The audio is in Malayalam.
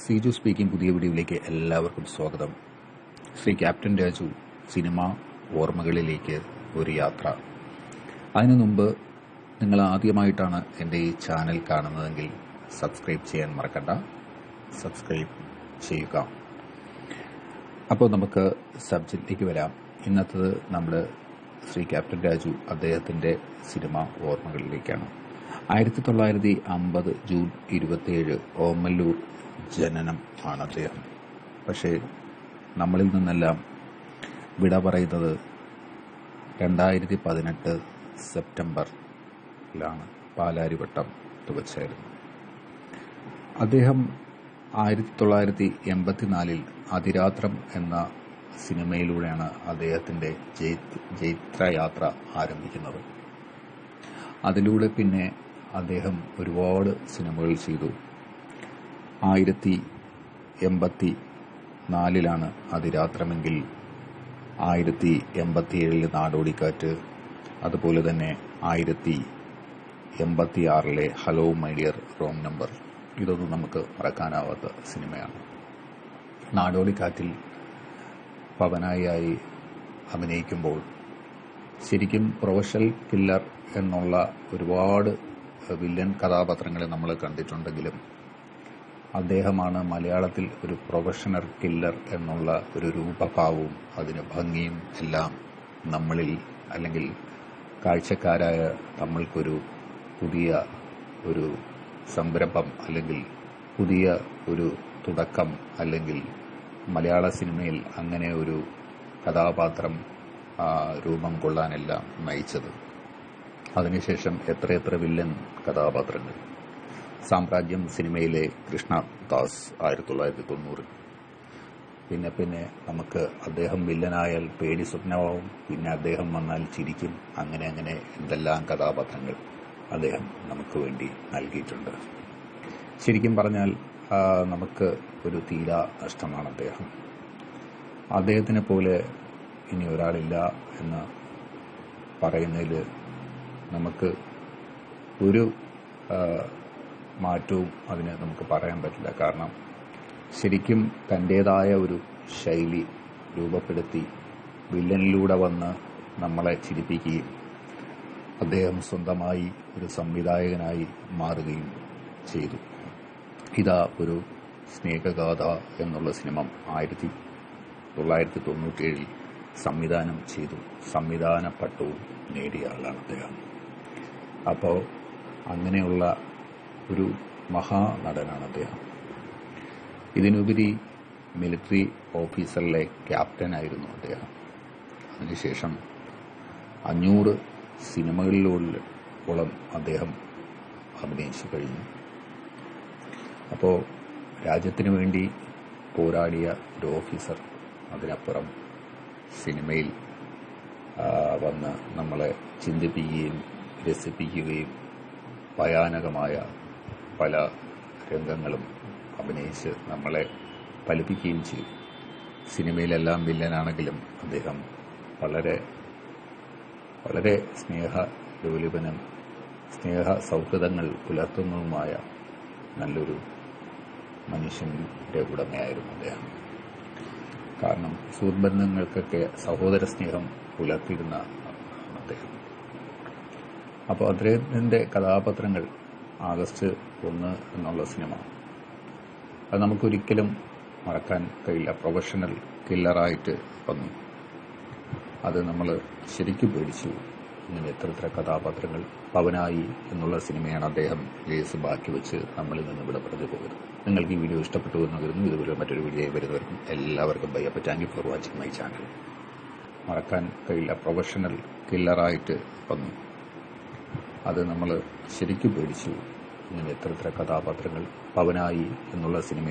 സിജു സ്പീക്കിംഗ്. പുതിയ വീഡിയോയിലേക്ക് എല്ലാവർക്കും സ്വാഗതം. ശ്രീ ക്യാപ്റ്റൻ രാജു സിനിമ ഓർമ്മകളിലേക്ക് ഒരു യാത്ര. അതിനു മുമ്പ് നിങ്ങൾ ആദ്യമായിട്ടാണ് എൻ്റെ ഈ ചാനൽ കാണുന്നതെങ്കിൽ സബ്സ്ക്രൈബ് ചെയ്യാൻ മറക്കണ്ട, സബ്സ്ക്രൈബ് ചെയ്യുക. അപ്പോൾ നമുക്ക് സബ്ജക്റ്റിലേക്ക് വരാം. ഇന്നത്തത് നമ്മൾ ശ്രീ ക്യാപ്റ്റൻ രാജു അദ്ദേഹത്തിൻ്റെ സിനിമ ഓർമ്മകളിലേക്കാണ്. 1950 ജൂൺ 27 ഓമല്ലൂർ ജനനം ആണ് അദ്ദേഹം. പക്ഷേ നമ്മളിൽ നിന്നെല്ലാം വിട പറയുന്നത് 2018 സെപ്റ്റംബറിലാണ്. പാലാരിവട്ടം തുവച്ചായിരുന്നു. അദ്ദേഹം 1984 അതിരാത്രം എന്ന സിനിമയിലൂടെയാണ് അദ്ദേഹത്തിൻ്റെ ജൈത്രയാത്ര ആരംഭിക്കുന്നത്. അതിലൂടെ പിന്നെ അദ്ദേഹം ഒരുപാട് സിനിമകൾ ചെയ്തു. 1984 അതിരാത്രമെങ്കിൽ 1987 നാടോടിക്കാറ്റ്, അതുപോലെ തന്നെ 1986 hello my dear wrong number. ഇതൊന്നും നമുക്ക് മറക്കാനാവാത്ത സിനിമയാണ്. നാടോടിക്കാറ്റിൽ പവനായി അഭിനയിക്കുമ്പോൾ ശരിക്കും പ്രൊഫഷണൽ കില്ലർ എന്നുള്ള ഒരുപാട് വില്ലൻ കഥാപാത്രങ്ങളെ നമ്മൾ കണ്ടിട്ടുണ്ടെങ്കിലും അദ്ദേഹമാണ് മലയാളത്തിൽ ഒരു പ്രൊഫഷണൽ കില്ലർ എന്നുള്ള ഒരു രൂപഭാവവും അതിന് ഭംഗിയും എല്ലാം നമ്മളിൽ, അല്ലെങ്കിൽ കാഴ്ചക്കാരായ നമ്മൾക്കൊരു പുതിയ ഒരു സംരംഭം, അല്ലെങ്കിൽ പുതിയ ഒരു തുടക്കം, അല്ലെങ്കിൽ മലയാള സിനിമയിൽ അങ്ങനെ ഒരു കഥാപാത്രം രൂപം കൊള്ളാനെല്ലാം നയിച്ചത്. അതിനുശേഷം എത്രയെത്ര വില്ലൻ കഥാപാത്രങ്ങൾ. സാമ്രാജ്യം സിനിമയിലെ കൃഷ്ണദാസ് 1990. പിന്നെ നമുക്ക് അദ്ദേഹം വില്ലനായാൽ പേടി സ്വപ്നമാവും, പിന്നെ അദ്ദേഹം വന്നാൽ ചിരിക്കും. അങ്ങനെ എന്തെല്ലാം കഥാപാത്രങ്ങൾ അദ്ദേഹം നമുക്ക് വേണ്ടി നൽകിയിട്ടുണ്ട്. ശരിക്കും പറഞ്ഞാൽ നമുക്ക് ഒരു തീരാ നഷ്ടമാണ് അദ്ദേഹം. അദ്ദേഹത്തിനെ പോലെ ഇനി ഒരാളില്ല എന്ന് പറയുന്നതിൽ നമുക്ക് ഒരു മാറ്റവും അതിന് നമുക്ക് പറയാൻ പറ്റില്ല. കാരണം ശരിക്കും തൻ്റേതായ ഒരു ശൈലി രൂപപ്പെടുത്തി വില്ലനിലൂടെ വന്ന് നമ്മളെ ചിരിപ്പിക്കുകയും അദ്ദേഹം സ്വന്തമായി ഒരു സംവിധായകനായി മാറുകയും ചെയ്തു. ഇതാ ഒരു സ്നേഹഗാഥ എന്നുള്ള സിനിമ 1997 സംവിധാനം ചെയ്തു. സംവിധാന പട്ടവും നേടിയ ആളാണ് അദ്ദേഹം. അപ്പോൾ അങ്ങനെയുള്ള ഒരു മഹാനടനാണ് അദ്ദേഹം. ഇതിനുപരി മിലിറ്ററി ഓഫീസറിലെ ക്യാപ്റ്റനായിരുന്നു അദ്ദേഹം. അതിനുശേഷം 500 സിനിമകളിലോളം അദ്ദേഹം അഭിനയിച്ചു കഴിഞ്ഞു. അപ്പോൾ രാജ്യത്തിനു വേണ്ടി പോരാടിയ ഒരു ഓഫീസർ, അതിനപ്പുറം സിനിമയിൽ വന്ന് നമ്മളെ ചിന്തിപ്പിക്കുകയും രസിപ്പിക്കുകയും ഭയാനകമായ പല രംഗങ്ങളും അഭിനയിച്ച് നമ്മളെ ഫലിപ്പിക്കുകയും ചെയ്തു. സിനിമയിലെല്ലാം വില്ലനാണെങ്കിലും അദ്ദേഹം വളരെ വളരെ സ്നേഹലോലുപനും സ്നേഹ സൗഹൃദങ്ങൾ പുലർത്തുന്നതുമായ നല്ലൊരു മനുഷ്യൻ്റെ ഉടമയായിരുന്നു അദ്ദേഹം. കാരണം സുഹൃത്ബന്ധങ്ങൾക്കൊക്കെ സഹോദര സ്നേഹം പുലർത്തിയിരുന്ന അദ്ദേഹം. അപ്പോൾ അദ്ദേഹത്തിൻ്റെ കഥാപാത്രങ്ങൾ ആഗസ്റ്റ് 1 എന്നുള്ള സിനിമ, അത് നമുക്കൊരിക്കലും മറക്കാൻ കഴിയില്ല. പ്രൊഫഷണൽ കില്ലറായിട്ട് വന്നു. അത് നമ്മൾ ശരിക്കും പേടിച്ചു. ഇങ്ങനെ എത്ര കഥാപാത്രങ്ങൾ. പവനായി എന്നുള്ള സിനിമയാണ് അദ്ദേഹം ലേസ് ബാക്കി വെച്ച് നമ്മളിൽ നിന്ന് ഇവിടെ പറഞ്ഞു പോകുന്നത്. നിങ്ങൾക്ക് ഈ വീഡിയോ ഇഷ്ടപ്പെട്ടു എന്ന് കരുതുന്നു. ഇതുപോലെ മറ്റൊരു വീഡിയോ വരുന്നവർക്കും എല്ലാവർക്കും ബൈ. അപ്പോൾ thank you for watching my channel. മറക്കാൻ കഴിയില്ല. പ്രൊഫഷണൽ കില്ലറായിട്ട് വന്നു. അത് നമ്മൾ ശരിക്കും പേടിച്ചു. ഇങ്ങനെ എത്ര കഥാപാത്രങ്ങൾ. പവനായി എന്നുള്ള സിനിമ